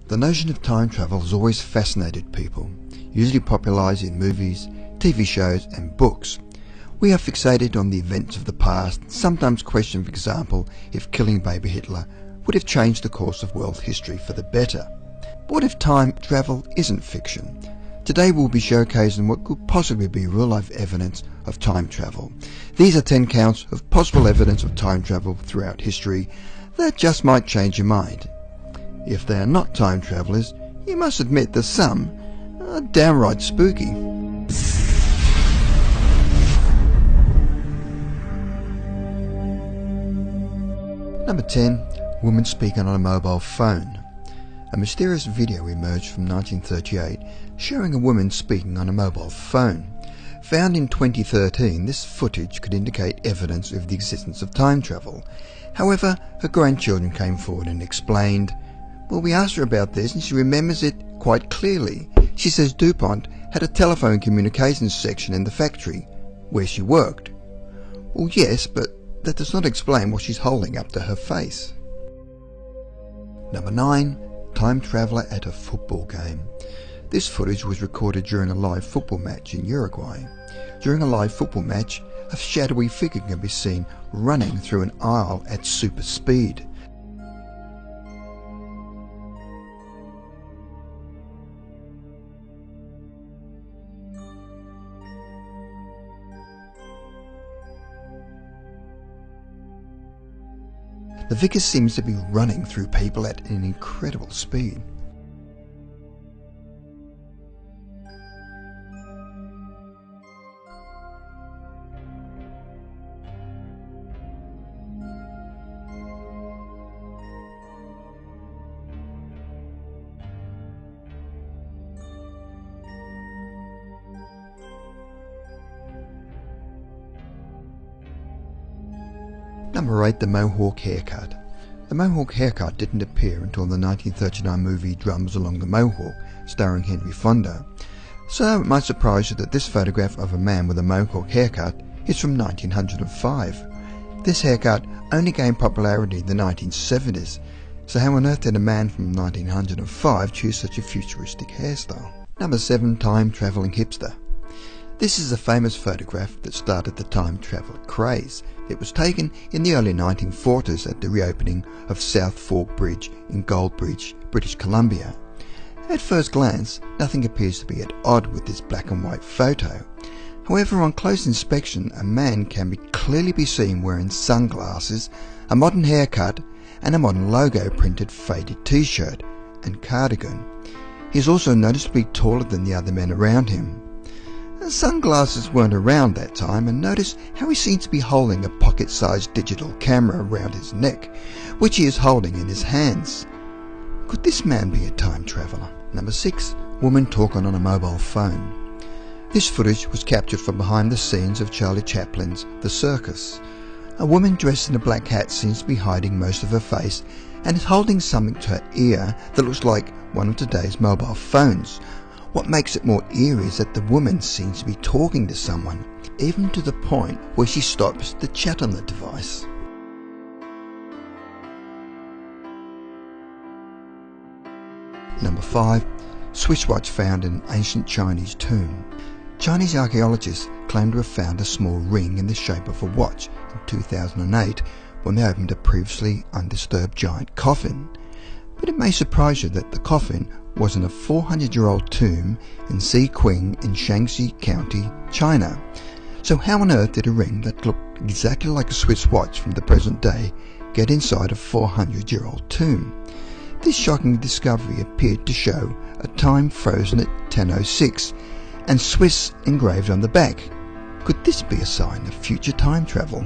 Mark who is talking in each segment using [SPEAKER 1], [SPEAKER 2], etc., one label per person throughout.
[SPEAKER 1] The notion of time travel has always fascinated people, usually popularised in movies, TV shows and books. We are fixated on the events of the past, sometimes question, for example, if killing baby Hitler would have changed the course of world history for the better. But what if time travel isn't fiction? Today we'll be showcasing what could possibly be real-life evidence of time travel. These are 10 counts of possible evidence of time travel throughout history that just might change your mind. If they are not time travellers, you must admit that some are downright spooky. Number 10. Woman speaking on a mobile phone. A mysterious video emerged from 1938 showing a woman speaking on a mobile phone. Found in 2013, this footage could indicate evidence of the existence of time travel. However, her grandchildren came forward and explained, well, we asked her about this and she remembers it quite clearly. She says DuPont had a telephone communications section in the factory where she worked. Well, yes, but that does not explain what she's holding up to her face. Number 9. Time traveller at a football game. This footage was recorded during a live football match in Uruguay. During a live football match, a shadowy figure can be seen running through an aisle at super speed. The figure seems to be running through people at an incredible speed. Number 8. The Mohawk haircut. The Mohawk haircut didn't appear until the 1939 movie Drums Along the Mohawk, starring Henry Fonda. So it might surprise you that this photograph of a man with a Mohawk haircut is from 1905. This haircut only gained popularity in the 1970s, so how on earth did a man from 1905 choose such a futuristic hairstyle? Number 7. Time travelling hipster. This is a famous photograph that started the time travel craze. It was taken in the early 1940s at the reopening of South Fork Bridge in Goldbridge, British Columbia. At first glance, nothing appears to be at odds with this black and white photo. However, on close inspection, a man can clearly be seen wearing sunglasses, a modern haircut, and a modern logo printed faded t-shirt and cardigan. He is also noticeably taller than the other men around him. Sunglasses weren't around that time, and notice how he seems to be holding a pocket-sized digital camera around his neck, which he is holding in his hands. Could this man be a time traveller? Number 6. Woman talking on a mobile phone. This footage was captured from behind the scenes of Charlie Chaplin's The Circus. A woman dressed in a black hat seems to be hiding most of her face and is holding something to her ear that looks like one of today's mobile phones. What makes it more eerie is that the woman seems to be talking to someone, even to the point where she stops to chat on the device. Number 5. Swiss watch found in an ancient Chinese tomb. Chinese archaeologists claim to have found a small ring in the shape of a watch in 2008 when they opened a previously undisturbed giant coffin. But it may surprise you that the coffin was in a 400-year-old tomb in Siqing in Shaanxi County, China. So how on earth did a ring that looked exactly like a Swiss watch from the present day get inside a 400-year-old tomb? This shocking discovery appeared to show a time frozen at 10:06 and Swiss engraved on the back. Could this be a sign of future time travel?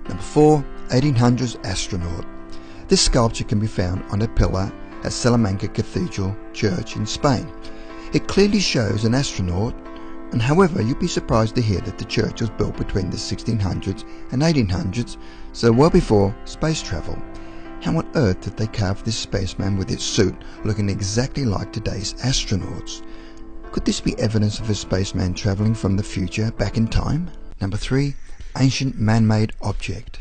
[SPEAKER 1] Number 4. 1800s astronaut. This sculpture can be found on a pillar at Salamanca Cathedral Church in Spain. It clearly shows an astronaut, and however you'd be surprised to hear that the church was built between the 1600s and 1800s, so well before space travel. How on earth did they carve this spaceman with his suit looking exactly like today's astronauts? Could this be evidence of a spaceman travelling from the future back in time? Number 3. Ancient man-made object.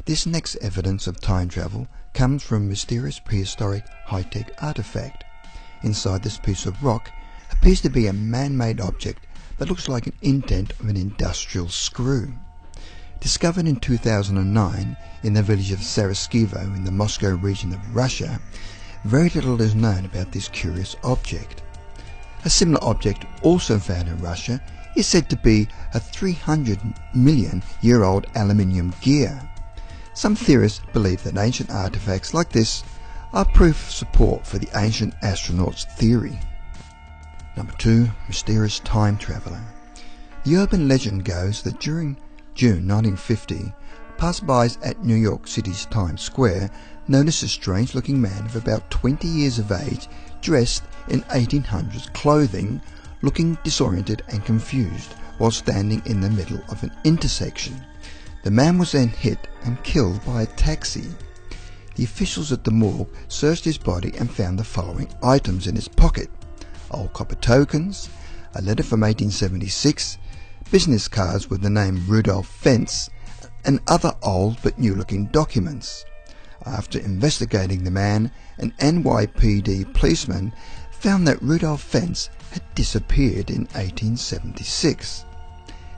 [SPEAKER 1] This next evidence of time travel comes from a mysterious prehistoric high-tech artifact. Inside this piece of rock appears to be a man-made object that looks like an indent of an industrial screw. Discovered in 2009 in the village of Sarajevo in the Moscow region of Russia, very little is known about this curious object. A similar object also found in Russia is said to be a 300 million year old aluminium gear. Some theorists believe that ancient artifacts like this are proof of support for the ancient astronauts theory. Number 2. Mysterious time traveller. The urban legend goes that during June 1950, passersby at New York City's Times Square noticed a strange-looking man of about 20 years of age, dressed in 1800s clothing, looking disoriented and confused while standing in the middle of an intersection. The man was then hit and killed by a taxi. The officials at the morgue searched his body and found the following items in his pocket: old copper tokens, a letter from 1876, business cards with the name Rudolph Fentz, and other old but new-looking documents. After investigating the man, an NYPD policeman found that Rudolph Fentz had disappeared in 1876.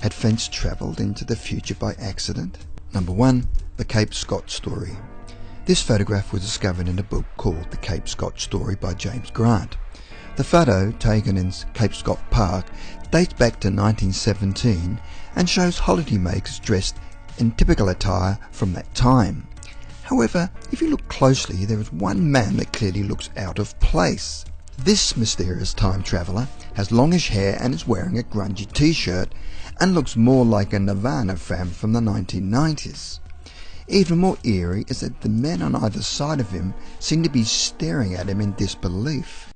[SPEAKER 1] Had Fentz travelled into the future by accident? Number 1. The Cape Scott Story. This photograph was discovered in a book called The Cape Scott Story by James Grant. The photo, taken in Cape Scott Park, dates back to 1917 and shows holidaymakers dressed in typical attire from that time. However, if you look closely, there is one man that clearly looks out of place. This mysterious time traveller has longish hair and is wearing a grungy t-shirt and looks more like a Nirvana fan from the 1990s. Even more eerie is that the men on either side of him seem to be staring at him in disbelief.